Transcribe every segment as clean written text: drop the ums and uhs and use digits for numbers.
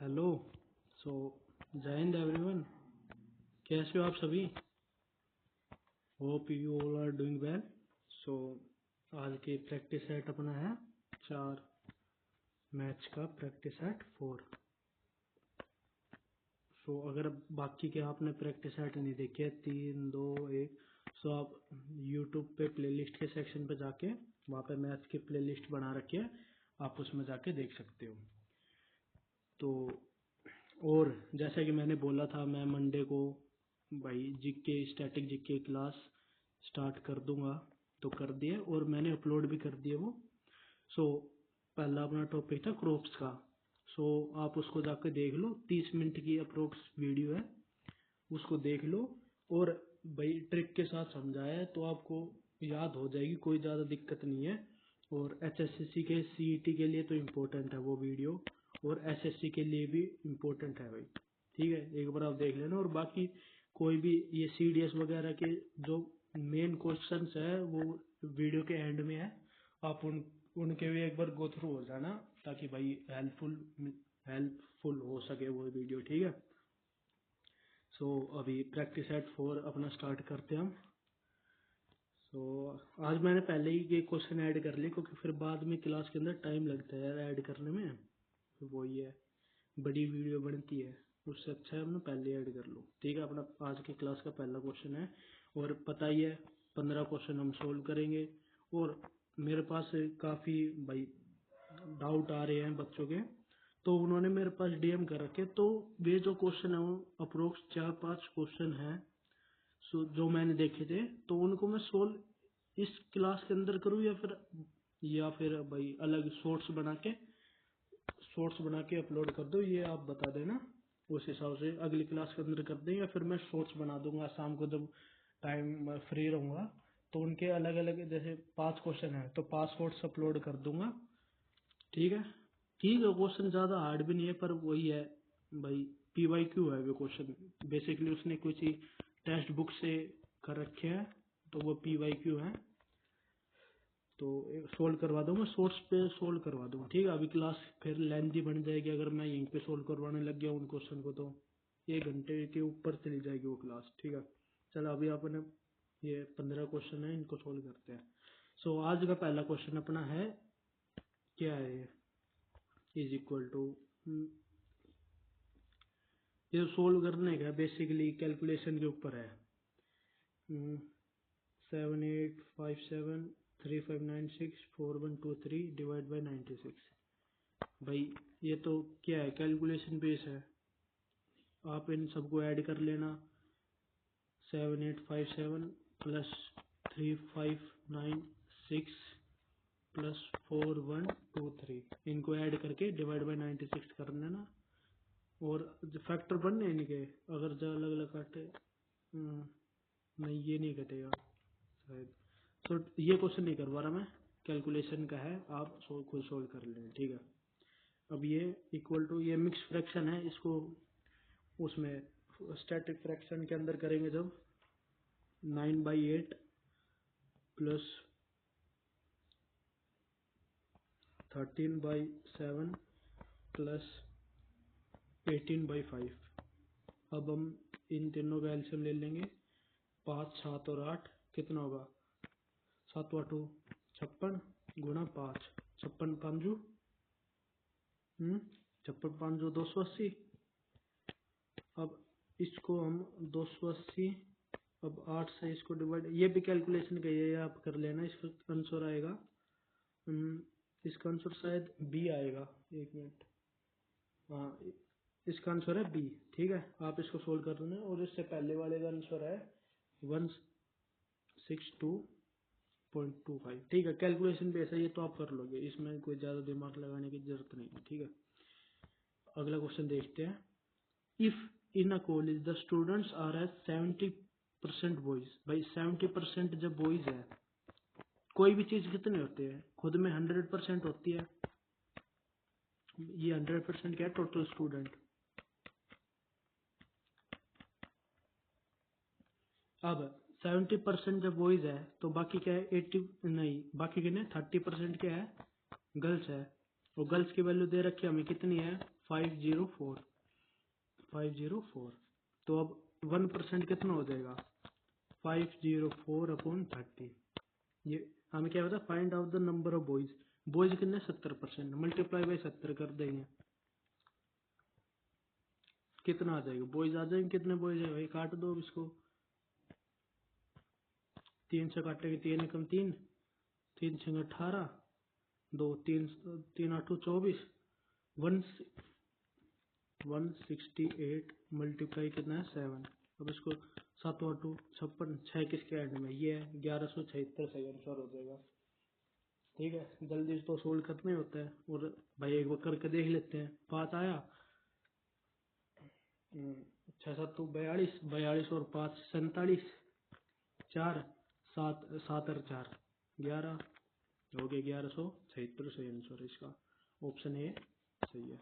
Hello. सो जय Hind everyone. कैसे हो आप सभी? Hope you all are doing well. So आज की प्रैक्टिस सेट अपना है 4 मैच का प्रैक्टिस सेट 4। सो अगर बाकी के आपने प्रैक्टिस सेट नहीं देखे है 3, 2, 1, सो आप यूट्यूब पे प्लेलिस्ट के सेक्शन पे जाके वहाँ पे मैथ की प्लेलिस्ट बना रखी है, आप उसमें जाके देख सकते हो। तो और जैसा कि मैंने बोला था, मैं मंडे को भाई GK static GK class start कर दूंगा, तो कर दिए और मैंने अपलोड भी कर दिए वो। सो पहला अपना टॉपिक था क्रॉप्स का। सो आप उसको जाकर देख लो, 30 मिनट की अप्रोक्स वीडियो है, उसको देख लो। और भाई ट्रिक के साथ समझाया है तो आपको याद हो जाएगी, कोई ज़्यादा दिक्कत नहीं है। और एचएससीसी के सीईटी के लिए तो इम्पोर्टेंट है वो वीडियो, और एसएससी के लिए भी इम्पोर्टेंट है भाई। ठीक है, एक बार आप देख लेना। और बाकी कोई भी ये सीडीएस वगैरह के जो मेन क्वेश्चंस है वो वीडियो के एंड में है, आप उनके भी एक बार गो थ्रू हो जाना, ताकि भाई हेल्पफुल हो सके वो वीडियो। ठीक है। सो अभी प्रैक्टिस सेट 4 अपना स्टार्ट करते हैं हम। सो आज मैंने पहले ही ये क्वेश्चन ऐड कर लिए, क्योंकि फिर बाद में क्लास के अंदर टाइम लगता है ऐड करने में, तो वही है, बड़ी वीडियो बनती है, उससे अच्छा है हमने पहले ऐड कर लो। ठीक है, अपना आज की क्लास का पहला क्वेश्चन है, और पता ही है 15 क्वेश्चन हम सोल्व करेंगे। और मेरे पास काफ़ी भाई डाउट आ रहे हैं बच्चों के, तो उन्होंने मेरे पास डीएम कर रखे, तो वे जो क्वेश्चन है वो अप्रोक्स 4-5 क्वेश्चन हैं जो मैंने देखे थे, तो उनको मैं सोल्व इस क्लास के अंदर करूँ या फिर भाई अलग शॉर्ट्स बना के अपलोड कर दो, ये आप बता देना। उस हिसाब से अगली क्लास के अंदर कर दें, या फिर मैं शॉर्ट्स बना दूंगा शाम को जब टाइम फ्री रहूंगा, तो उनके अलग अलग जैसे 5 क्वेश्चन है तो 5 शॉर्ट्स अपलोड कर दूंगा। ठीक है। ठीक है, क्वेश्चन ज़्यादा हार्ड भी नहीं है, पर वही है भाई, पीवाईक्यू है वो क्वेश्चन। बेसिकली उसने कुछ ही टेक्स्ट बुक से कर रखे हैं, तो वो पीवाईक्यू है, तो सोल्व करवा दूंगा, सोर्स पे सोल्व करवा दूंगा। ठीक है, अभी क्लास फिर लेंथी बन जाएगी अगर मैं यहीं पे सोल्व करवाने लग गया उन क्वेश्चन को, तो 1 घंटे के ऊपर चली जाएगी वो क्लास। ठीक है, चलो अभी अपने ये 15 क्वेश्चन है, इनको सोल्व करते हैं। सो आज का पहला क्वेश्चन अपना है, क्या है ये, इज इक्वल टू, ये सोल्व करने का बेसिकली कैलकुलेशन के ऊपर है। 785735964123 डिवाइड बाई 96। भाई ये तो क्या है, कैलकुलेशन बेस है, आप इन सबको ऐड कर लेना। 7857 प्लस 3596 प्लस 4123, इनको ऐड करके डिवाइड बाई 96 कर लेना। और जो फैक्टर बनने इनके, अगर जो अलग अलग काटे, नहीं ये नहीं कटेगा शायद। तो ये क्वेश्चन नहीं करवा रहा मैं, कैलकुलेशन का है, आप खुद सोल्व कर लें। ठीक है, अब ये इक्वल टू, ये मिक्स फ्रैक्शन है, इसको उसमें स्टैटिक फ्रैक्शन के अंदर करेंगे जब 9/8 प्लस 13/7 प्लस 18/5। अब हम इन तीनों का एलसीएम ले लेंगे, 5, 7 और 8 कितना होगा, 7 8 56 गुणा 5, 56 5 56 5 280। अब इसको हम 280, अब 8 से इसको डिवाइड, ये भी कैलकुलेशन का ये आप कर लेना, इसका आंसर आएगा, इसका आंसर शायद बी आएगा, 1 मिनट, हाँ इसका आंसर है बी। ठीक है, आप इसको सोल्व कर लेना, और इससे पहले वाले का आंसर है 162.25। ठीक है, कैलकुलेशन भी ऐसा ही है, तो आप कर लोगे, इसमें कोई ज़्यादा दिमाग लगाने की जरूरत नहीं है। ठीक है, अगला क्वेश्चन देखते हैं। If in a college the students are as 70% boys, भाई 70% जब बॉयज है, कोई भी चीज कितने होते हैं, खुद में 100% होती है, ये 100% क्या है, टोटल स्टूडेंट। अब 70% जब बॉयज है तो बाकी क्या है, 80 नहीं, बाकी कितने 30% क्या है, गर्ल्स है। और गर्ल्स की वैल्यू दे रखी है हमें कितनी है 504 504। तो अब 1% कितना हो जाएगा 504/30। ये हमें क्या होता है find out the number of boys. Boys कितने 70%, मल्टीप्लाई बाई 70 कर देंगे कितना आ जाएगा बॉयज आ जाएंगे। कितने बॉयज है भाई काट दो अब इसको, 3 से काटेंगे 3 एकम 3, 3 छंग 18, 2 3 3 8 24, 168 मल्टीप्लाई कितना है 7। अब इसको 7 8 56, 6 किसके एंड में ये है 1176 सही आंसर हो जाएगा। ठीक है जल्दी तो सोल्व करना ही होता है। और भाई एक बार करके देख लेते हैं। 5 आया, 6 7 42, 42 और 5 47, 4 7 7 और 4 11 हो गया 1176 सही आंसर है इसका। ऑप्शन ए सही है।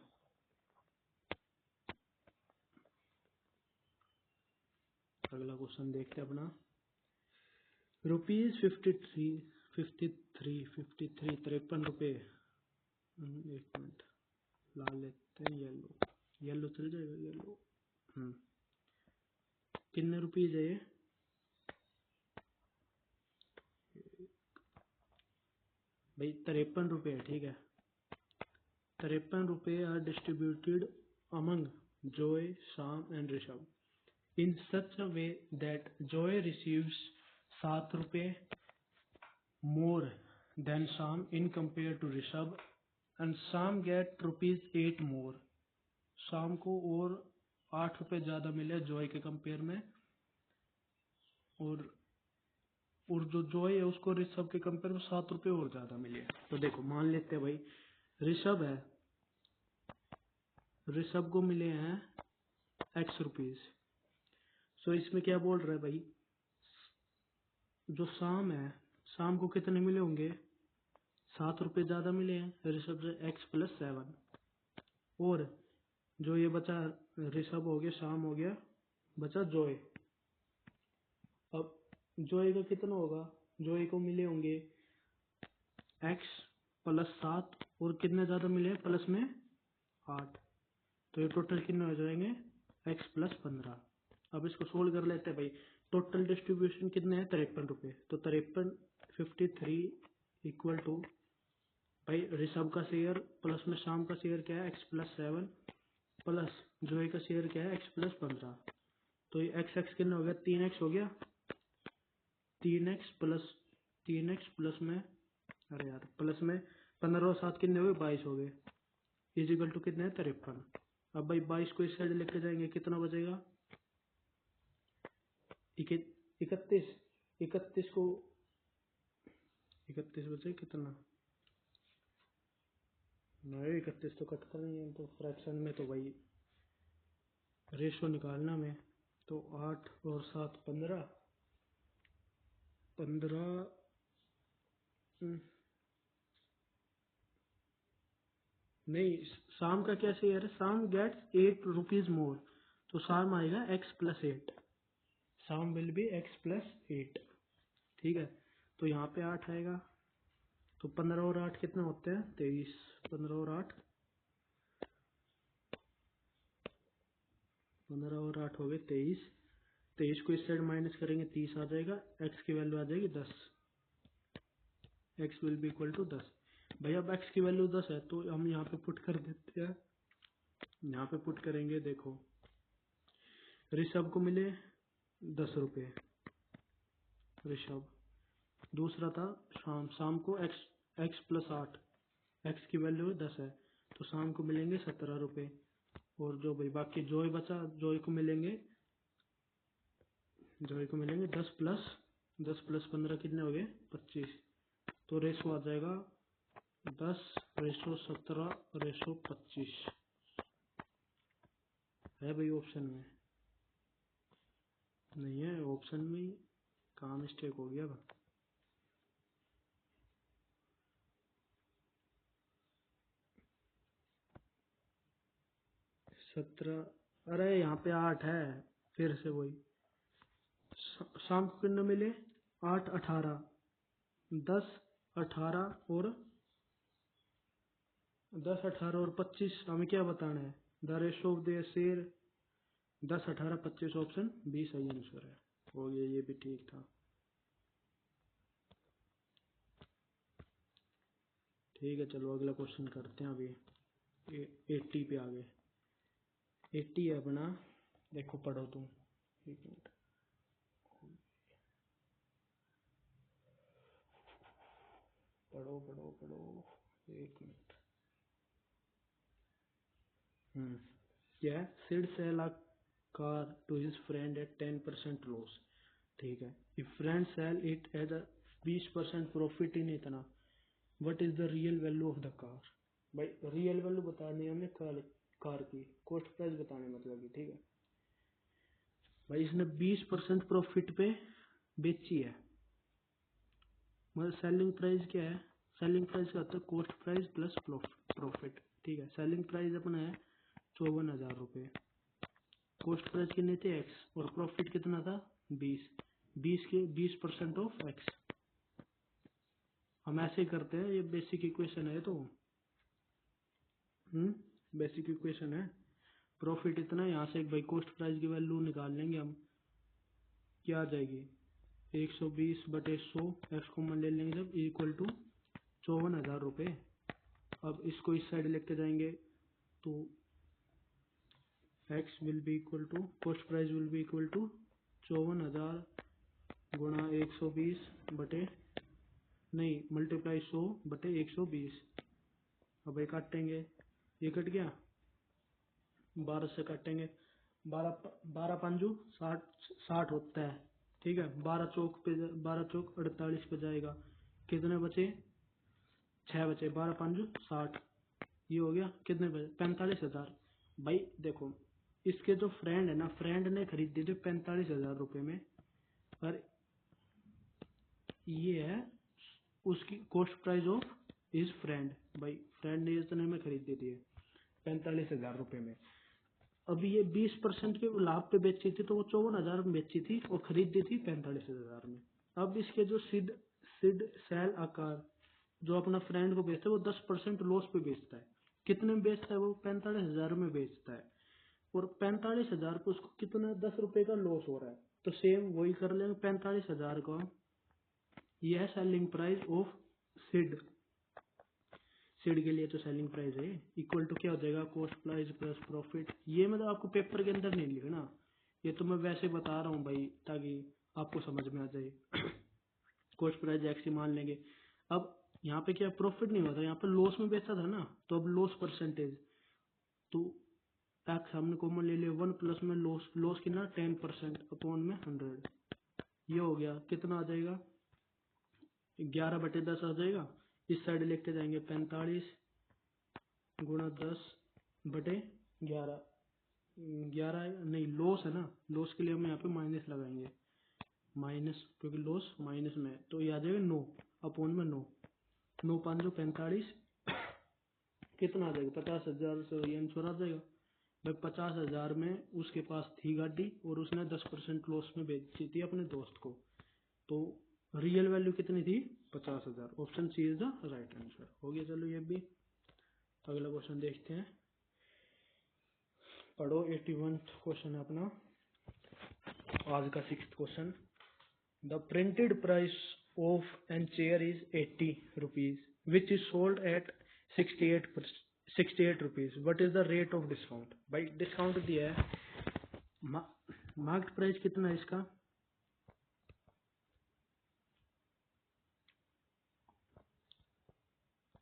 अगला क्वेश्चन देखते हैं अपना। ₹53 53 रुपये। एक मिनट ला लेते हैं येलो, येलो चल जाएगा येलो। कितने रुपीज है ये भाई 53 रुपये है। ठीक है 53 रुपये आर डिस्ट्रीब्यूटेड अमंग जॉय शाम and Rishabh in such a way that Joy receives 7 रुपये more than Sam in compared to Rishabh and Sam get ₹8 more। शाम को और 8 रुपये ज्यादा मिले जॉय के कंपेयर में, और जो जॉय है उसको ऋषभ के कंपेयर में 7 रुपये और ज्यादा मिले। तो देखो मान लेते हैं भाई ऋषभ है, ऋषभ को मिले हैं X रुपीज। सो इसमें क्या बोल रहा है भाई जो शाम है, शाम को कितने मिले होंगे 7 रुपये ज्यादा मिले हैं ऋषभ से X + 7। और जो ये बचा ऋषभ हो गया शाम हो गया बचा जॉय। अब जॉय का कितना होगा, जॉय को मिले होंगे X + 7 और कितने ज्यादा मिले प्लस में 8। तो ये टोटल कितने हो जाएंगे X + 15। अब इसको सोल्व कर लेते हैं भाई। टोटल डिस्ट्रीब्यूशन कितने हैं 53 रुपये। तो 53 इक्वल टू भाई ऋषभ का शेयर प्लस में शाम का शेयर क्या है X + 7 प्लस जॉय का शेयर क्या है X + 15। तो ये x कितना हो गया 3x हो गया, 3x प्लस में अरे यार प्लस में 15 और 7 कितने हो गए 22 हो गए इजिकल टू कितने हैं 53। अब भाई 22 को इस साइड लेके जाएंगे कितना बचेगा 31 31 को 31 बचे कितना नहीं 31 तो कट करनी है तो फ्रैक्शन में तो भाई रेशो निकालना में। तो 8 और 7 15 नहीं शाम का क्या शेयर है शाम गेट्स 8 रुपीज मोर। तो शाम आएगा X + 8, शाम विल बी X + 8। ठीक है तो यहाँ पे 8 आएगा तो 15 और 8 कितने होते हैं 23। 15 और 8 हो गए 23। 23 को इस साइड माइनस करेंगे 30 आ जाएगा। X की वैल्यू आ जाएगी 10। X will be equal to 10। भाई अब X की वैल्यू 10 है तो हम यहाँ पे पुट कर देते हैं। यहाँ पे पुट करेंगे देखो ऋषभ को मिले 10 रुपये ऋषभ, दूसरा था शाम को X + 8, X की वैल्यू 10 है तो शाम को मिलेंगे 17 रुपये। और जो भाई बाकी जॉय बचा जॉय को मिलेंगे 10 + 15 कितने हो गए 25। तो रेशो आ जाएगा 10:17:25 है भाई ऑप्शन में नहीं है, ऑप्शन में कहाँ मिस्टेक हो गया 17। अरे यहाँ पे 8 है फिर से वही शाम को कितने मिले 8 18 10 18 और 10, 18 और 25 हमें क्या बताना है? The ratio of the share 10, 18, 25 option B सही आंसर है। हो गया, ये भी ठीक था। ठीक है, चलो अगला क्वेश्चन करते हैं। अभी 80 पे आ गए। 80 है अपना, देखो पढ़ो तुम। एक मिनट, पढ़ो पढ़ो पढ़ो, एक मिनट। क्या है? Sid sell a car to his friend at 10% loss. ठीक है, if friend sell it at 20% profit in इतना, what is the real value of the car? भाई रियल वैल्यू बतानी है हमें कार की, कॉस्ट प्राइस बताने मतलब की। ठीक है भाई, इसने 20% प्रॉफिट पे बेची है, मतलब सेलिंग प्राइस क्या है? सेलिंग प्राइस क्या होता है? Cost price plus profit. ठीक है, सेलिंग प्राइस अपना है 54,000 रुपये, कॉस्ट प्राइस कितने थे? एक्स, और प्रॉफिट कितना था? 20। 20 के 20% ऑफ एक्स। हम ऐसे ही करते हैं, ये बेसिक इक्वेशन है। तो बेसिक इक्वेशन है। प्रॉफिट इतना, यहाँ से एक भाई कॉस्ट प्राइस की वैल्यू निकाल लेंगे हम, क्या आ जाएगी? 120/100, एक्स कॉमन ले लेंगे जब, इक्वल टू 54,000 रुपये। अब इसको इस साइड लेके जाएंगे तो X will be equal to, cost price will be equal to 54,000 गुणा 120 बटे, नहीं मल्टीप्लाई 100/120। अब ये काटेंगे, ये कट गया, 12 से काटेंगे, 12 पंजू 60 होता है। ठीक है, 12 चौक पे, 12 चौक 48 पे जाएगा, कितने बचे? 6 बचे, 12 पंजू 60, ये हो गया। कितने बचे? 45,000। भाई देखो, इसके जो फ्रेंड है ना, फ्रेंड ने खरीदी थी 45,000 रुपये में, और ये है उसकी cost price of is friend. भाई फ्रेंड ने इतने में खरीदी थी 45,000 रुपये में। अभी ये 20% के लाभ पे बेची थी, तो वो 54,000 में बेची थी और खरीदी थी 45,000 में। अब इसके जो सिड सिड सेल आकार जो अपना फ्रेंड को बेचता है, वो 10% लॉस पे बेचता है। कितने में बेचता है? वो 45,000 में बेचता है, और 45,000 पे उसको कितना 10 रुपए का लॉस हो रहा है। तो सेम वही कर लेंगे, 45,000 का ये है selling price of Sid. Sid के लिए तो सेलिंग प्राइस है, इक्वल टू क्या हो जाएगा? Cost price plus profit. ये मतलब आपको पेपर के अंदर नहीं लिखना, ये तो मैं वैसे बता रहा हूँ भाई, ताकि आपको समझ में आ जाए। कॉस्ट प्राइस एक्स ही मान लेंगे। अब यहाँ पे क्या प्रॉफिट नहीं हुआ था, यहाँ पे लॉस में बेचा था ना, तो अब लॉस परसेंटेज, तो एक्स हमने कॉमन ले लिया, 1 प्लस में लॉस, लॉस कितना? 10% अपॉन में 100। ये हो गया, कितना आ जाएगा? 11/10 आ जाएगा। इस साइड लेके जाएंगे 45 गुणा 10/11, 11 नहीं, लॉस है ना, लॉस के लिए हम यहाँ पे माइनस लगाएंगे, माइनस, क्योंकि लॉस माइनस में है, तो ये आ जाएगा 9 अपॉन में 9, 9 5 45, कितना आ जाएगा? 50,000 से ये आंसर आ जाएगा। भाई 50,000 में उसके पास थी गाड़ी, और उसने 10% लॉस में बेची थी अपने दोस्त को, तो रियल वैल्यू कितनी थी? 50,000। Option C is the right answer. हो गया, चलो ये भी। अगला क्वेश्चन देखते हैं, पढ़ो। 81 क्वेश्चन है अपना, आज का 6th question. The printed price of an chair is 80 rupees which is sold at 68 rupees, what is the rate of discount? भाई डिस्काउंट दिया है, मार्केट प्राइस कितना है इसका?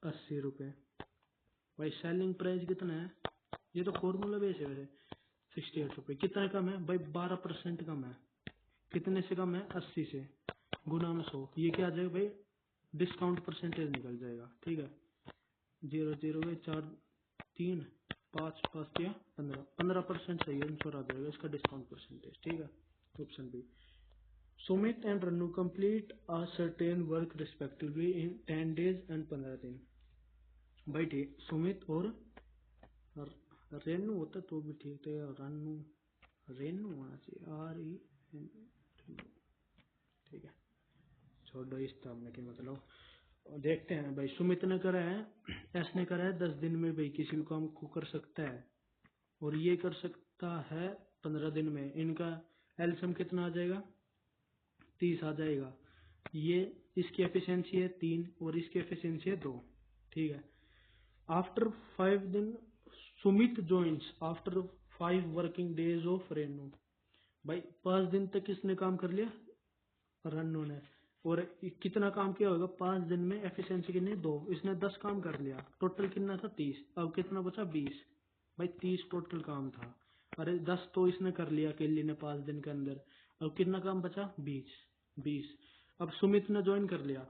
80 रुपये। भाई सेलिंग प्राइस कितना है? ये तो फॉर्मूला बेस है वैसे। 68 रुपये, कितना कम है भाई? 12% कम है। कितने से कम है? 80 से, गुना में 100, ये क्या आ जाएगा भाई? डिस्काउंट परसेंटेज निकल जाएगा। ठीक है, 0 0 में 4 3 5 5 क्या 15% सही आंसर आ जाएगा इसका डिस्काउंट परसेंटेज। ठीक है, option B. Sumit and Rannu complete a certain work respectively in 10 days and 15 दिन। भाई ठीक, सुमित और रेनू होता तो भी ठीक थे, रन्नू, रेनू होना चाहिए, REN। ठीक है, छोड़ो इस टर्म में, क्या मतलब। देखते हैं भाई, सुमित ने करा है, एस ने करा है 10 दिन में भाई किसी भी काम को कर सकता है, और ये कर सकता है 15 दिन में। इनका एलसीएम कितना आ जाएगा, 30 आ जाएगा। ये इसकी एफिशिएंसी है 3 और इसकी एफिशिएंसी है 2। ठीक है। आफ्टर 5 दिन Sumit joins after 5 working days of Renu. भाई 5 दिन तक किसने काम कर लिया, रन्नू ने। और कितना काम किया होगा 5 दिन में, एफिशिएंसी कितनी, 2। इसने 10 काम कर लिया, टोटल कितना था 30। अब कितना बचा 20। भाई 30 टोटल काम था। अरे 10 तो इसने कर लिया अकेले ने 5 दिन के अंदर। अब कितना काम बचा 20। अब सुमित ने ज्वाइन कर लिया।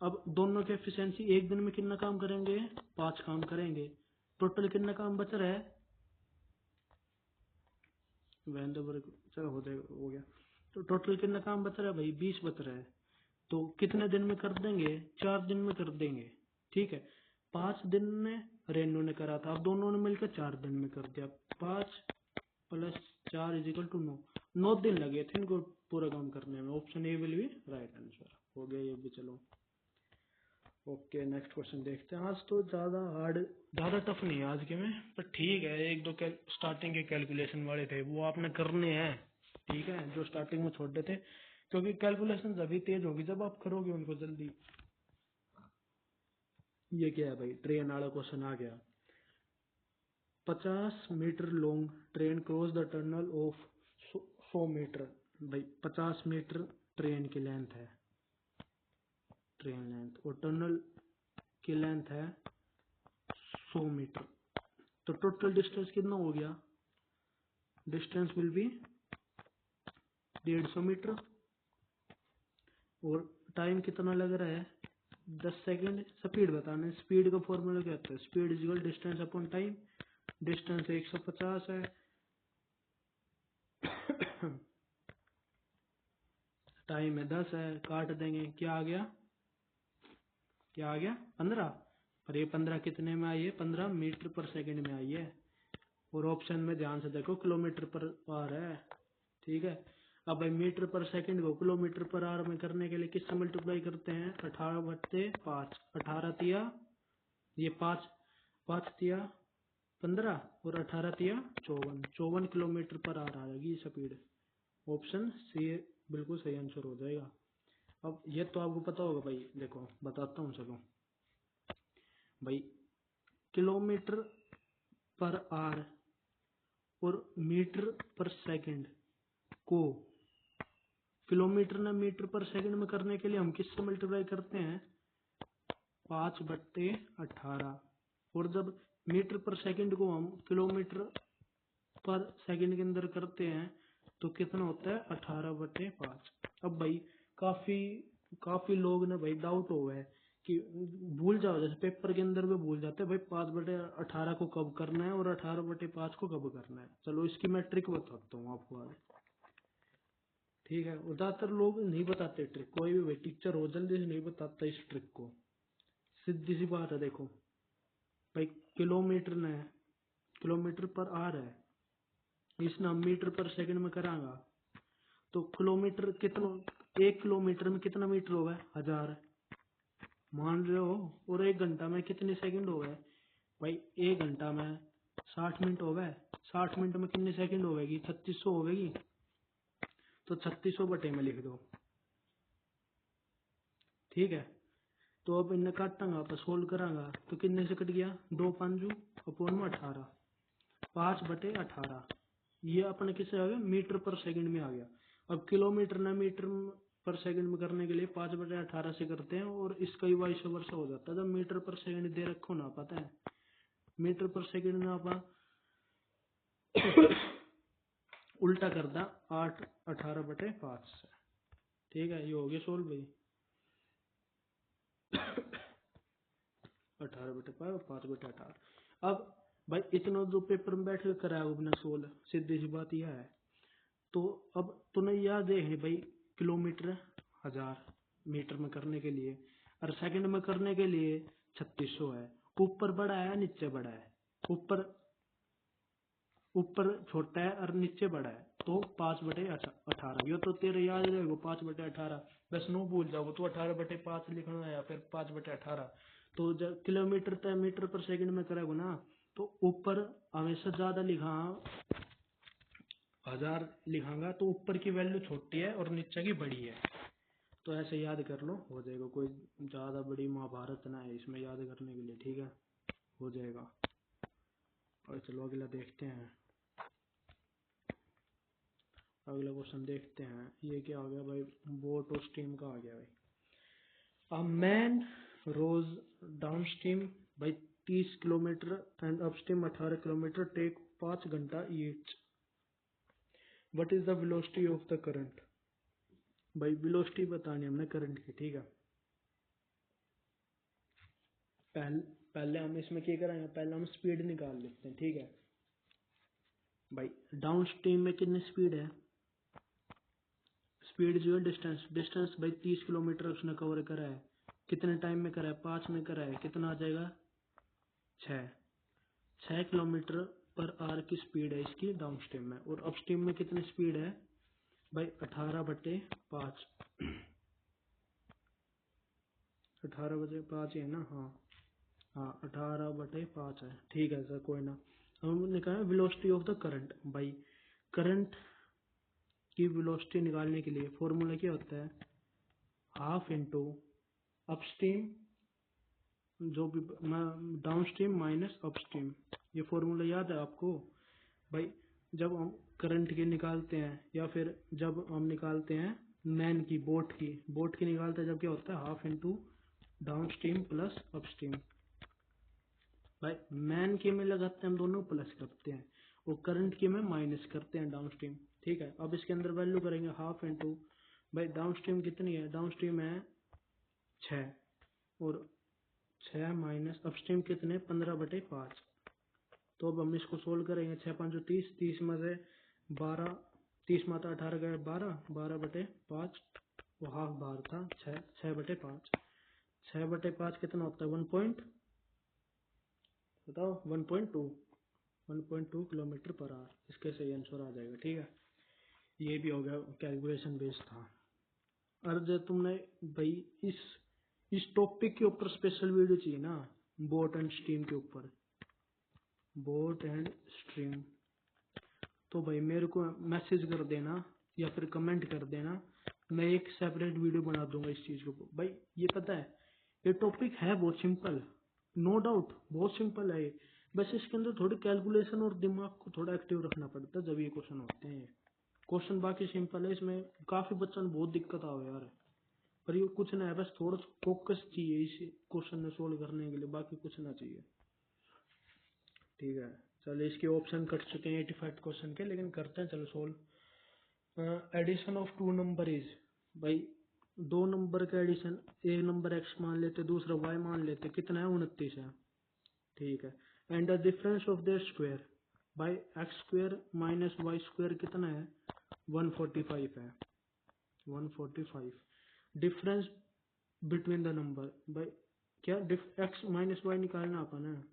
अब दोनों की एफिशिएंसी एक दिन में कितना काम करेंगे, 5 काम करेंगे। टोटल कितना काम बच रहा है, चलो हो गया। तो टोटल कितना काम बच रहा है भाई, 20 बच रहा है। तो कितने दिन में कर देंगे, 4 दिन में कर देंगे। ठीक है। 5 दिन में रेनू ने करा था, अब दोनों ने मिलकर 4 दिन में कर दिया। 5 + 4 = 9। 9 दिन लगे थे इनको पूरा काम करने में। Option A will be right answer. हो गया ये भी। चलो ओके, नेक्स्ट क्वेश्चन देखते हैं। आज तो ज्यादा टफ नहीं है आज के में, पर ठीक है। एक दो स्टार्टिंग के कैलकुलेशन वाले थे वो आपने करने हैं। ठीक है, जो स्टार्टिंग में छोड़े थे, क्योंकि कैलकुलेशन अभी तेज होगी जब आप करोगे उनको जल्दी। ये क्या है भाई, ट्रेन वाला क्वेश्चन आ गया। 50 meter long train cross the tunnel of 100 meter. भाई 50 मीटर ट्रेन की लेंथ है, ट्रेन लेंथ, और टनल की लेंथ है 100 मीटर। तो टोटल डिस्टेंस कितना हो गया, डिस्टेंस विल बी 150 मीटर। और टाइम कितना लग रहा है, 10 सेकंड। स्पीड बताना है, स्पीड का फॉर्मूला क्या होता है, speed is equal distance upon time. Distance 150 है, टाइम है 10 है, काट देंगे, क्या आ गया, 15। पर ये 15 कितने में आई है, 15 मीटर पर सेकंड में आई है। और ऑप्शन में ध्यान से देखो किलोमीटर पर आर है। ठीक है। अब भाई मीटर पर सेकंड को किलोमीटर पर आवर में करने के लिए किससे मल्टीप्लाई करते हैं, 18/5। 18 तिया ये 5, 5 तिया 15 और 18 तिया 54। 54 किलोमीटर पर आवर आ जाएगी स्पीड। ऑप्शन सी बिल्कुल सही आंसर हो जाएगा। अब ये तो आपको पता होगा भाई, देखो बताता हूँ। चलो भाई, किलोमीटर पर आवर और मीटर पर सेकंड को किलोमीटर ने मीटर पर सेकंड में करने के लिए हम किससे मल्टीप्लाई करते हैं, 5/18। और जब मीटर पर सेकंड को हम किलोमीटर पर सेकंड के अंदर करते हैं तो कितना होता है, 18/5। अब भाई काफी लोग ने भाई डाउट हो गए कि भूल जाओ, जैसे पेपर के अंदर भी भूल जाते हैं भाई 5/18 को कब करना है और 18/5 को कब करना है। चलो इसकी मैं ट्रिक बताता हूँ आपको आज। ठीक है, ज्यादातर लोग नहीं बताते ट्रिक, कोई भी भाई टीचर हो जल्दी से नहीं बताता इस ट्रिक को। सीधी सी बात है, देखो भाई किलोमीटर पर आर है, इसने हम मीटर पर सेकंड में करांगा तो किलोमीटर कितना, 1 किलोमीटर में कितना मीटर होगा, 1000 मान रहे हो। और 1 घंटा में कितने सेकंड हो गए भाई, 1 घंटा में 60 मिनट हो गए। 60 मिनट में कितने सेकंड हो गएगी, 3600 हो गएगी। तो 3600 बटे में लिख दो। ठीक है। तो अब इन्हें काटांगा, आप सोल्व करांगा तो कितने से कट गया, 2 5 अपॉन में 18, 5/18। ये अपने किससे आ गया, मीटर पर सेकंड में आ गया। अब किलोमीटर ना मीटर पर सेकंड में करने के लिए 5/18 से करते हैं, और इसका ही वाइस वर्सा हो जाता है। जब मीटर पर सेकंड दे रखो ना, पता है मीटर पर सेकंड में आप उल्टा कर दा 18/5 से। ठीक है, ये हो गया सोल्व भाई। 18/5 और 5/18। अब भाई इतना जो पेपर में बैठ कर कराया उसने सोल्व, सीधी सी बात यह है। तो अब तुम्हें याद है भाई, किलोमीटर 1000 मीटर में करने के लिए, और सेकंड में करने के लिए 3600 है। ऊपर बड़ा है नीचे बड़ा है, ऊपर छोटा है और नीचे बड़ा है। तो 5/18, ये तो तेरे याद रहेगा 5/18, बस नो भूल जाओ तो 18/5 लिखना है या फिर 5/18। तो जब किलोमीटर तय मीटर पर सेकंड में करेगा ना, तो ऊपर हमेशा ज्यादा लिखा 1000 लिखांगा तो ऊपर की वैल्यू छोटी है और नीचे की बड़ी है। तो ऐसे याद कर लो, हो जाएगा। कोई ज्यादा बड़ी महाभारत ना है इसमें याद करने के लिए, ठीक है, हो जाएगा। और चलो अगला देखते हैं, अगला क्वेश्चन देखते हैं। ये क्या आ गया भाई, बोट और स्टीम का आ गया भाई। A man rows downstream by 30 kilometer and upstream 18 kilometer, take 5 घंटा each. What is the velocity of the current. भाई वेलोसिटी बतानी हमने करंट की, ठीक है। पहले हम इसमें क्या करेंगे, पहले हम स्पीड निकाल लेते हैं, ठीक है भाई। डाउन स्ट्रीम में कितनी स्पीड है, स्पीड जो है डिस्टेंस, डिस्टेंस भाई 30 किलोमीटर उसने कवर करा है, कितने टाइम में करा है, 5 में करा है, कितना आ जाएगा 6 किलोमीटर पर आवर की स्पीड है इसकी डाउन स्ट्रीम में। और अप स्ट्रीम में कितनी स्पीड है भाई 18/5, 18/5 है ना, हाँ 18/5 है, ठीक है सर, कोई ना। हमने कहा वेलोसिटी ऑफ द करंट। भाई करंट की वेलोसिटी निकालने के लिए फॉर्मूला क्या होता है, हाफ इंटू अपस्ट्रीम जो भी डाउन स्ट्रीम माइनस अपस्ट्रीम। ये फॉर्मूला याद है आपको भाई। जब हम करंट की निकालते हैं या फिर जब हम निकालते हैं मैन की, बोट की निकालते हैं, जब क्या होता है half into down stream plus upstream. भाई मैन की में लगाते हैं हम दोनों प्लस करते हैं, और करंट की में माइनस करते हैं डाउन स्ट्रीम, ठीक है। अब इसके अंदर वैल्यू करेंगे हाफ इंटू, भाई डाउन स्ट्रीम कितनी है, डाउन स्ट्रीम है 6, और 6 माइनस अपस्ट्रीम कितने 15/5। तो अब हम इसको सोल्व करेंगे, 6 5 30, 30 में से 12, 30 में 18 गए 12, 12/5, वो हाफ बार था 6/5, 6/5 कितना होता है 1.2 किलोमीटर पर आवर। इसके सही आंसर आ जाएगा, ठीक है। ये भी हो गया, कैलकुलेशन बेस्ड था। और जो तुमने भाई इस टॉपिक के ऊपर स्पेशल वीडियो चाहिए ना, बोट एंड स्ट्रीम के ऊपर, बोट एंड स्ट्रीम, तो भाई मेरे को मैसेज कर देना या फिर कमेंट कर देना, मैं एक सेपरेट वीडियो बना दूंगा इस चीज के ऊपर। भाई ये पता है, ये टॉपिक है बहुत सिंपल, नो डाउट बहुत सिंपल है ये, बस इसके अंदर थोड़ी कैलकुलेशन और दिमाग को थोड़ा एक्टिव रखना पड़ता है जब ये क्वेश्चन होते हैं। क्वेश्चन बाकी सिंपल है, इसमें काफी बच्चों में बहुत दिक्कत आओ यार, पर ये कुछ ना है, बस थोड़ा फोकस चाहिए इस क्वेश्चन में सोल्व करने के लिए, बाकी कुछ ना चाहिए, ठीक है। चलो इसके ऑप्शन कट चुके हैं 85 क्वेश्चन के, लेकिन करते हैं चलो solve. Addition of two number is, भाई दो नंबर का एडिशन, एक नंबर एक्स मान लेते दूसरा वाई मान लेते, कितना है 29 है, ठीक है। And the difference of their square, भाई X square minus Y square कितना है 145 है, 145। डिफरेंस बिटवीन द नंबर, भाई क्या एक्स माइनस वाई निकालना अपन है,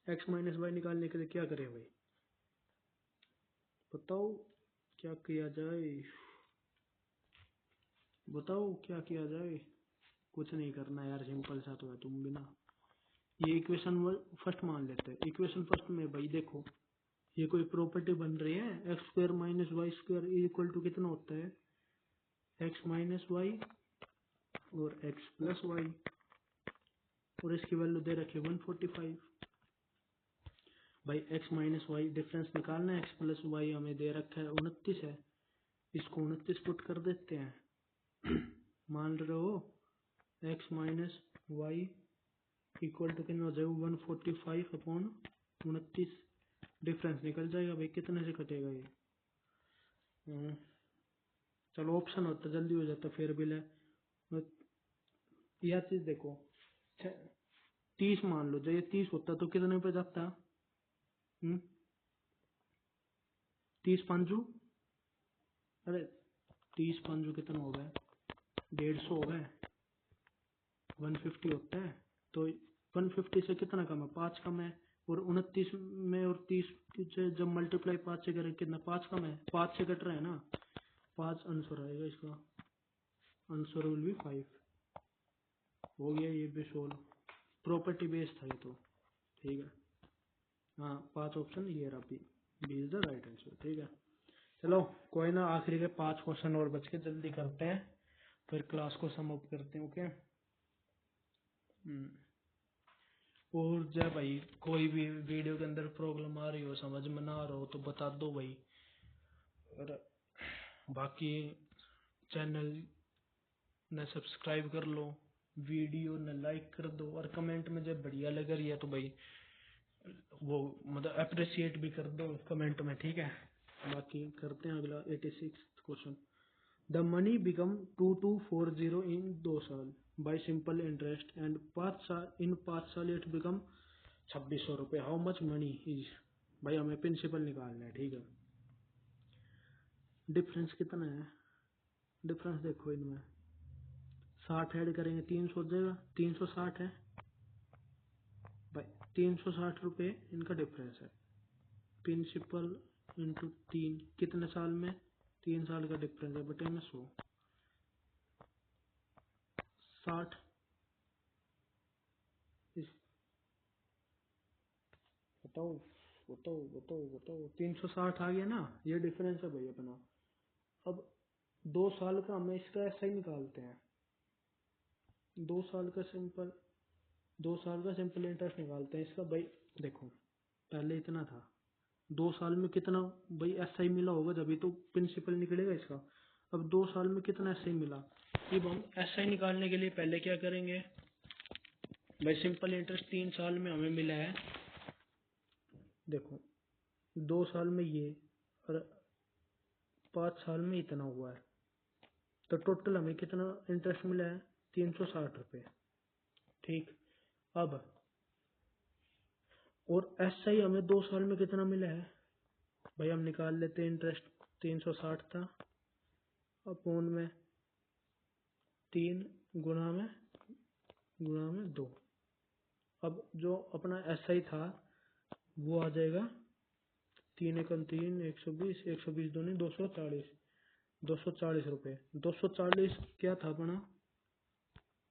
एक्स माइनस वाई निकालने के लिए क्या करें भाई, बताओ क्या किया जाए, बताओ क्या किया जाए। कुछ नहीं करना यार, सिंपल सा तो है, तुम भी ना। ये इक्वेशन फर्स्ट मान लेते हैं, इक्वेशन फर्स्ट में भाई देखो, ये कोई प्रॉपर्टी बन रही है, X square minus Y square equal to कितना होता है एक्स माइनस वाई और एक्स प्लस वाई, और इसकी वैल्यू दे रखी है 145। भाई एक्स माइनस वाई डिफरेंस निकालना है, एक्स प्लस वाई हमें दे रखा है 29 है, इसको 29 पुट कर देते हैं मान रहे हो X minus Y equal to कितना हो जाएगा 145/29, डिफरेंस निकल जाएगा भाई, कितने से कटेगा ये। चलो ऑप्शन होता जल्दी हो जाता, फिर भी ले यह चीज देखो, 30 मान लो, जब ये 30 होता तो कितने पे जाता, 30 पंजू, अरे 30 पंजू कितना हो गया 150 हो गए, 150 होता है, तो 150 से कितना कम है 5 कम है, और 29 में और 30 से जब मल्टीप्लाई 5 से करें कितना 5 कम है, 5 से कट रहा है ना, 5 आंसर आएगा इसका, आंसर विल बी 5। हो गया ये भी सोल्व, प्रॉपर्टी बेस्ड था ये तो, ठीक है। हाँ 5 ऑप्शन ये रहा, B is the right answer, ठीक है। चलो कोई ना, आखिरी के 5 क्वेश्चन और बच के, जल्दी करते हैं फिर क्लास को सम अप करते हैं, ओके। और जय भाई, कोई भी वीडियो के अंदर प्रॉब्लम आ रही हो, समझ में ना आ रहा हो तो बता दो भाई। और बाकी चैनल ने सब्सक्राइब कर लो, वीडियो ने लाइक कर दो, और कमेंट में जब बढ़िया लग रही है तो भाई वो मतलब अप्रिशिएट भी कर दो कमेंट में, ठीक है। बाकी करते हैं अगला 86 क्वेश्चन। द मनी बिकम 2240 इन 2 साल बाय सिंपल इंटरेस्ट एंड 5 साल, इन 5 साल इट बिकम 2600 रुपये। हाउ मच मनी इज, भाई हमें प्रिंसिपल निकालना है, ठीक है। डिफरेंस कितना है, डिफरेंस देखो इनमें, 60 ऐड करेंगे 300 हो जाएगा, 360 है भाई, 360 रुपये इनका डिफरेंस है। प्रिंसिपल इंटू 3 कितने साल में, 3 साल का डिफरेंस है, बटे में 100, 60 बताओ बताओ बताओ बताओ, 360 आ गया ना, ये डिफरेंस है भाई अपना। अब 2 साल का हमें इसका ऐसा ही निकालते हैं, 2 साल का सिंपल, 2 साल का सिंपल इंटरेस्ट निकालते हैं इसका भाई। देखो पहले इतना था, 2 साल में कितना भाई ऐसा ही मिला होगा, जब तो प्रिंसिपल निकलेगा इसका। अब 2 साल में कितना ऐसा ही मिला, अब हम ऐसा ही निकालने के लिए पहले क्या करेंगे भाई, सिंपल इंटरेस्ट 3 साल में हमें मिला है, देखो 2 साल में ये, और 5 साल में इतना हुआ है, तो टोटल हमें कितना इंटरेस्ट मिला है, 360 रुपये, ठीक। अब और ऐसा ही हमें 2 साल में कितना मिला है भाई, हम निकाल लेते हैं इंटरेस्ट, 360 था अपोन में 3 गुणा में 2। अब जो अपना ऐसा ही था वो आ जाएगा 3 एकम 3, 120, 120 दूनी 240, 240 रुपये। 240 क्या था अपना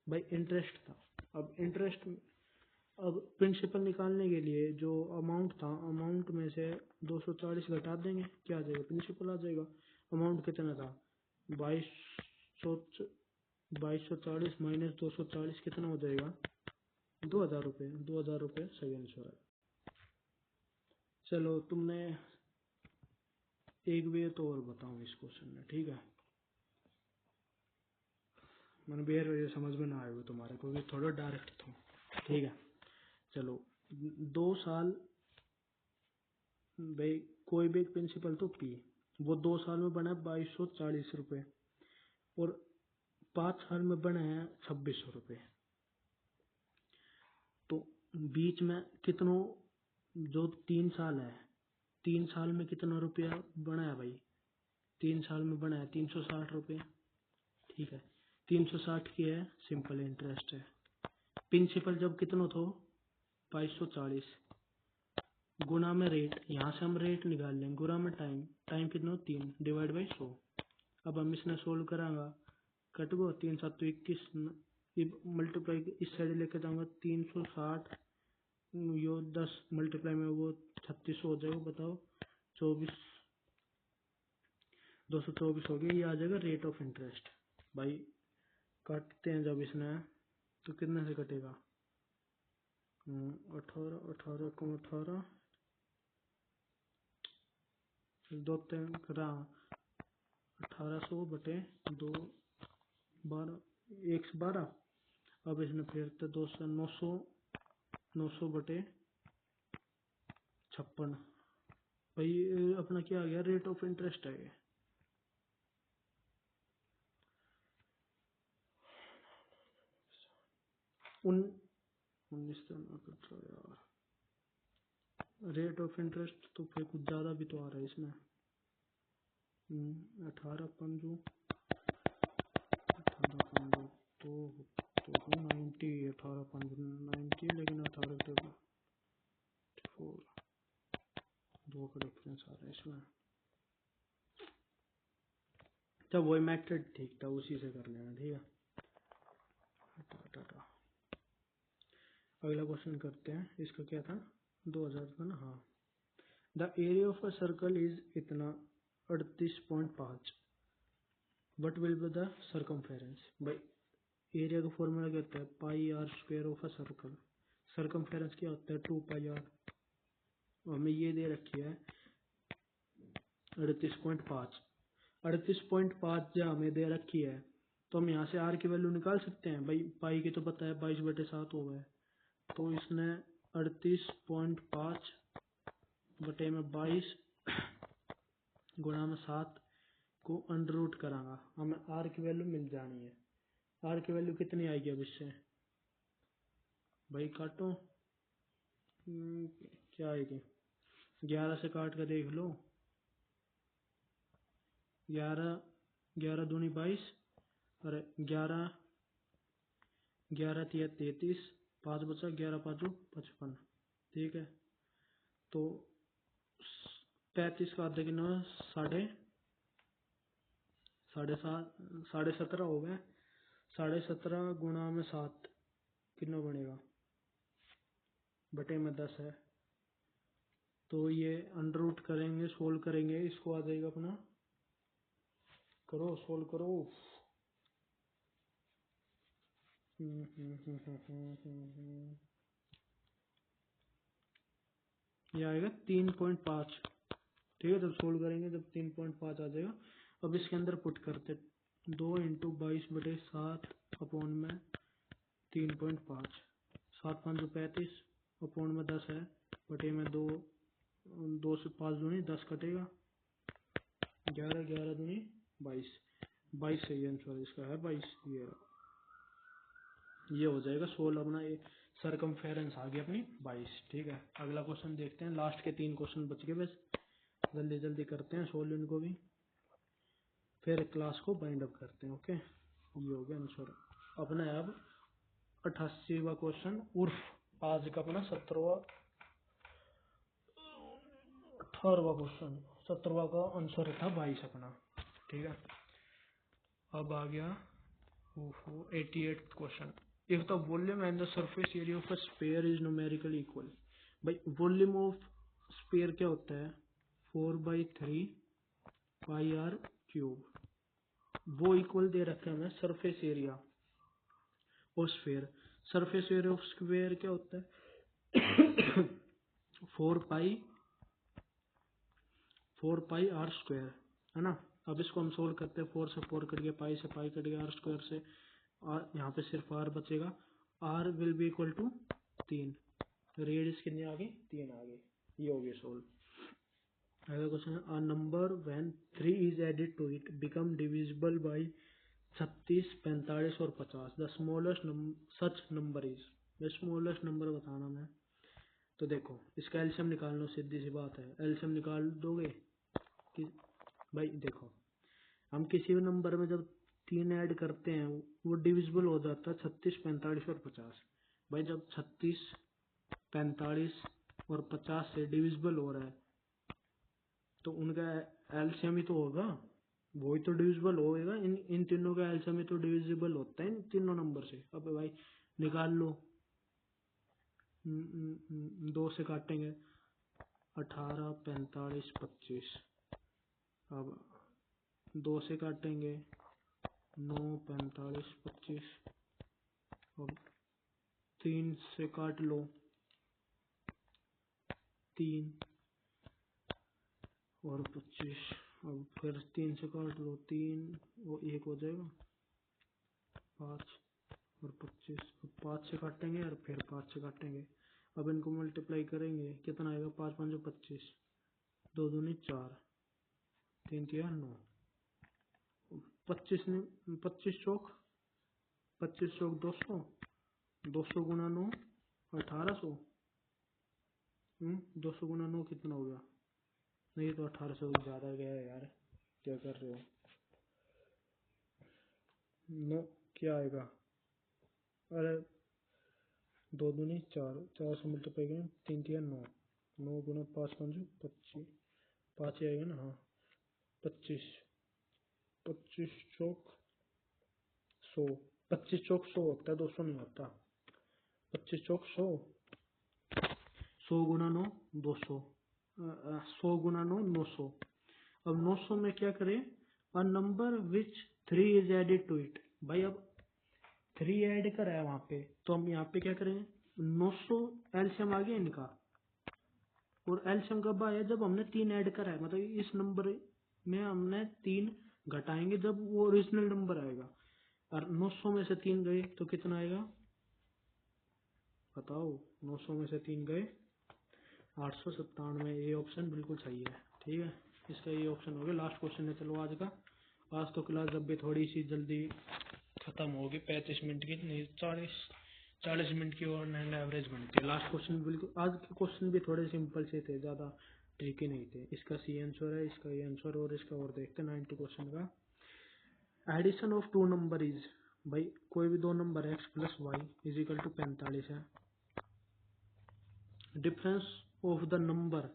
भाई, इंटरेस्ट था। अब इंटरेस्ट, अब प्रिंसिपल निकालने के लिए जो अमाउंट था, अमाउंट में से 240 घटा देंगे, क्या आ जाएगा, प्रिंसिपल आ जाएगा। अमाउंट कितना था, 2240 माइनस 240 कितना हो जाएगा, 2000 रुपये, 2000 रुपये सही आंसर है। चलो तुमने एक वे तो और बताओ इस क्वेश्चन में, ठीक है। मैंने बेर वजह समझ में ना आए हुए तुम्हारे, क्योंकि थोड़ा डायरेक्ट था, ठीक है। चलो 2 साल भाई, कोई भी एक प्रिंसिपल तो पी, वो 2 साल में बना है 2240 रुपये, और 5 साल में बना है 2600 रुपये। तो बीच में कितनों, जो 3 साल है, 3 साल में कितना रुपया बना है भाई, 3 साल में बना है 360 रुपये, ठीक है। 360 की है सिंपल इंटरेस्ट है, प्रिंसिपल जब कितना तो 2240, गुना में रेट, यहाँ से हम रेट निकाल लेंगे, गुना में टाइम, टाइम कितना 3 डिवाइड बाई 100। अब हम इसने सोल्व करांगा, कट गो 3 7 तो 21, मल्टीप्लाई इस साइड लेके जाऊंगा 360, यो 10 मल्टीप्लाई में वो 3600 हो जाएगा, बताओ 24, 224 हो गया, ये आ जाएगा रेट ऑफ इंटरेस्ट। भाई काटते हैं जब इसने, तो कितने से कटेगा, 18, 18 कम 18, 2 3 करा 1800 बटे 2, 12, 112। अब इसमें फिर तो 200, 900, 900 बटे 56। भाई अपना क्या आ गया, रेट ऑफ इंटरेस्ट है ये। उन 19 यार, रेट ऑफ इंटरेस्ट तो फिर कुछ ज़्यादा भी तो आ रहा है इसमें। 18 पंजू 18 पंजू तो 90, 18 पंजू 90, लेकिन 18 तो 4, 2 का डिफरेंस आ रहा है इसमें। तो वही मेथड ठीक था, उसी से कर लेना, ठीक है। अगला क्वेश्चन करते हैं। इसका क्या था, 2000 था ना, हाँ। The area of a circle is इतना 38.5, what will be the circumference. भाई एरिया का फॉर्मूला क्या होता है, pi R square of a circle. Circumference क्या होता है, 2 पाई आर। हमें ये दे रखी है 38.5। 38.5 जो हमें दे रखी है, तो हम यहाँ से आर की वैल्यू निकाल सकते हैं। भाई पाई की तो पता है 22/7 हो गए, तो इसने 38.5 बटे में 22 गुणा में 7 को अंडर रूट करांगा, हमें आर की वैल्यू मिल जानी है। आर की वैल्यू कितनी आएगी अब इससे, भाई काटो, क्या आएगी, 11 से काट कर देख लो, 11 दूनी 22, अरे 11 तिया 33, 5 बचा, 11 पाँचू 55, ठीक है। तो 35 का आधे कितना, 17.5 हो गए। 17.5 गुणा में 7 कितना बनेगा, बटे में 10 है। तो ये अंडर रूट करेंगे, सोल्व करेंगे, इसको आ जाएगा अपना, करो सोल्व करो। ये आएगा 3.5, ठीक है। जब सोल्व करेंगे जब 3.5 आ जाएगा। अब इसके अंदर पुट करते, 2 × 22/7 अपॉन में 3.5, 7 5 35 अपॉन में 10 है, बटे में 2 से 5 दूनी 10 कटेगा, 11 दूनी 22 सही आंसर इसका है 22। ये हो जाएगा सोल्व अपना, ये सरकमफेरेंस आ गई अपनी 22, ठीक है। अगला क्वेश्चन देखते हैं, लास्ट के 3 क्वेश्चन बच गए बस, जल्दी जल्दी करते हैं सोल्व इनको भी, फिर क्लास को बाइंड अप करते हैं। ओके, ये हो गया आंसर अपना है। अब 88वां क्वेश्चन, उर्फ आज का अपना 18वां क्वेश्चन, 17वां का आंसर था 22 अपना, ठीक है। अब आ गया 88th question. If the volume and the surface area of a sphere is numerically equal. भाई वॉल्यूम ऑफ स्फीयर क्या होता है, 4/3 पाई आर क्यूब, वो इक्वल दे रखा है हमें surface area of sphere. Surface area of square क्या होता है 4 पाई आर स्क्वायर, है ना। अब इसको हम सोल्व करते हैं, 4 से 4 कट गया, पाई से पाई कट गया, आर स्क्वायर से यहाँ पे सिर्फ आर बचेगा। R will be equal to 3, radius कितनी आ गई, 3 आ गई। ये हो गया सोल्व। अगला question, a number when 3 is added to it become divisible by 36, 45 और 50, the smallest such number is. The smallest number बताना मैं, तो देखो इसका एलसीएम निकाल लो, सीधी सी बात है, एलसीएम निकाल दोगे कि भाई देखो, हम किसी भी नंबर में जब 3 ऐड करते हैं वो डिविजिबल हो जाता है 36, 45 और 50। भाई जब 36, 45 और 50 से डिविजिबल हो रहा है तो उनका एलसीएम ही तो होगा, वही तो डिविजिबल होएगा। इन तीनों का एलसीएम ही तो डिविजिबल होता है इन तीनों नंबर से। अब भाई निकाल लो, 2 से काटेंगे 18, 45, 25। अब 2 से काटेंगे 9, 45, 25। अब 3 से काट लो 3 और 25। अब फिर 3 से काट लो 3, वो 1 हो जाएगा, 5 और 25। अब 5 से काटेंगे और फिर 5 से काटेंगे। अब इनको मल्टीप्लाई करेंगे, कितना आएगा, 5 5 25, 2 दूनी 4, 3 3 9, 25 चौक 200, 200 गुना 9 1800। 200 गुना 9 कितना हो गया, नहीं तो 1800 ज्यादा गया है यार, क्या कर रहे हो। 9 क्या आएगा, अरे 2 दूनी 4, 4 से मल्टीप्लाई करें 3 3 9, 9 गुना 5 5 25, 5 ही आएगा ना। हाँ 25, 25 चौक 100, 25 चौक 100 होता है, 200 नहीं होता। 25 चौक 100, 100 गुना 9 200, 100 गुना 9 900। अब 900 में क्या करें, a number which 3 is added to it. भाई अब 3 ऐड करा है वहां पे, तो हम यहाँ पे क्या करें, 900 एलसीएम आ गया इनका, और एलसीएम कब आया, जब हमने 3 ऐड करा है, मतलब इस नंबर में हमने 3 घटाएंगे जब वो ओरिजिनल नंबर आएगा। और 900 में से 3 गए तो कितना आएगा बताओ, 900 में से 3 गए 897। ये ऑप्शन बिल्कुल सही है। ठीक है, इसका ये ऑप्शन हो गया। लास्ट क्वेश्चन है चलो आज का। आज तो क्लास जब भी थोड़ी सी जल्दी खत्म होगी, 35 मिनट की नहीं, 40 मिनट की और एवरेज बनती है। लास्ट क्वेश्चन बिल्कुल, आज के क्वेश्चन भी थोड़े सिंपल से थे, ज्यादा ट्रिकी नहीं थे। इसका सी आंसर है, इसका ये आंसर, और इसका और देखते हैं 90 क्वेश्चन का। Addition of two number is, भाई कोई भी दो number x plus Y is equal to 45 है। Difference of the number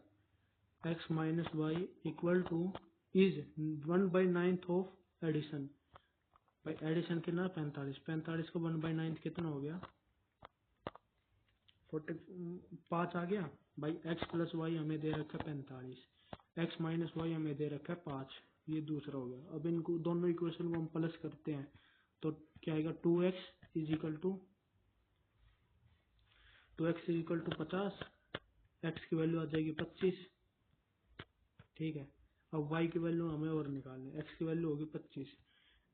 x minus Y equal to is 1/9 of addition. भाई एडिशन कितना 45, 45 को 1/9 कितना हो गया 5 आ गया। भाई x प्लस वाई हमें दे रखा है 45, x माइनस वाई हमें दे रखा है 5, ये दूसरा हो गया। अब इनको दोनों इक्वेशन को हम प्लस करते हैं तो क्या आएगा 2x is equal to 50, x की वैल्यू आ जाएगी 25। ठीक है, अब y की वैल्यू हमें और निकालनी है, x की वैल्यू होगी 25,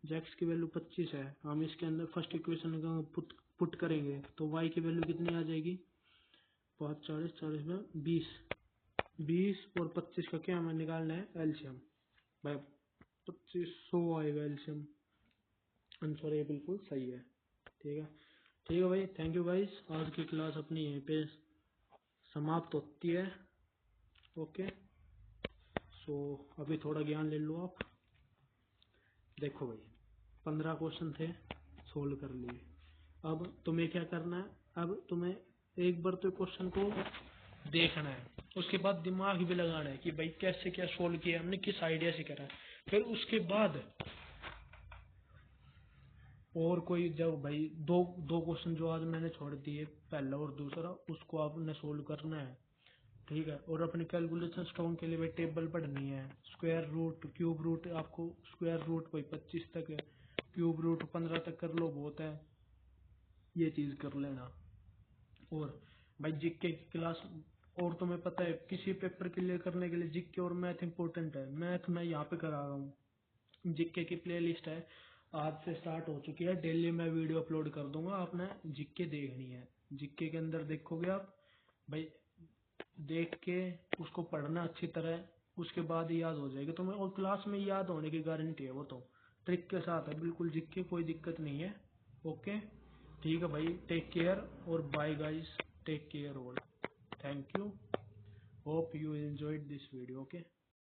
जब x की वैल्यू 25 है, हम इसके अंदर फर्स्ट इक्वेशन का पुट करेंगे तो y की वैल्यू कितनी आ जाएगी 5 40 40 में 20, 20 और 25 का क्या हमें निकालना है एलसीएम। भाई 2500 आएगा एलसीएम, आंसर ये बिल्कुल सही है। ठीक है भाई, थैंक यू गाइस। आज की क्लास अपनी यहीं पे समाप्त होती है। ओके, सो अभी थोड़ा ज्ञान ले लो आप। देखो भाई 15 क्वेश्चन थे, सोल्व कर लिए। अब तुम्हें क्या करना है, अब तुम्हें एक बार तो क्वेश्चन को देखना है, उसके बाद दिमाग भी लगाना है कि भाई कैसे क्या सोल्व किया हमने, किस आइडिया से करा है। फिर उसके बाद और कोई, जब भाई दो दो क्वेश्चन जो आज मैंने छोड़ दिए, पहला और दूसरा, उसको आपने सोल्व करना है। ठीक है, और अपनी कैलकुलेशन स्ट्रॉन्ग के लिए भाई टेबल पढ़नी है, स्क्वायर रूट क्यूब रूट, आपको स्क्वायर रूट भाई 25 तक है, क्यूब रूट 15 तक कर लो बहुत है, ये चीज कर लेना। और भाई जीके की क्लास, और तुम्हें पता है किसी पेपर क्लियर करने के लिए जीके और मैथ इंपॉर्टेंट है। मैथ मैं यहाँ पे करा रहा हूँ, जीके की प्लेलिस्ट है, आज से स्टार्ट हो चुकी है, डेली मैं वीडियो अपलोड कर दूंगा, आपने जीके देखनी है। जीके के अंदर देखोगे आप भाई, देख के उसको पढ़ना अच्छी तरह, उसके बाद ही याद हो जाएगी तुम्हें, और क्लास में याद होने की गारंटी है। वो तो ट्रिक के साथ है बिल्कुल, जीके कोई दिक्कत नहीं है। ओके, ठीक है भाई, टेक केयर और bye guys, take care all, thank you, hope you enjoyed this video. Okay.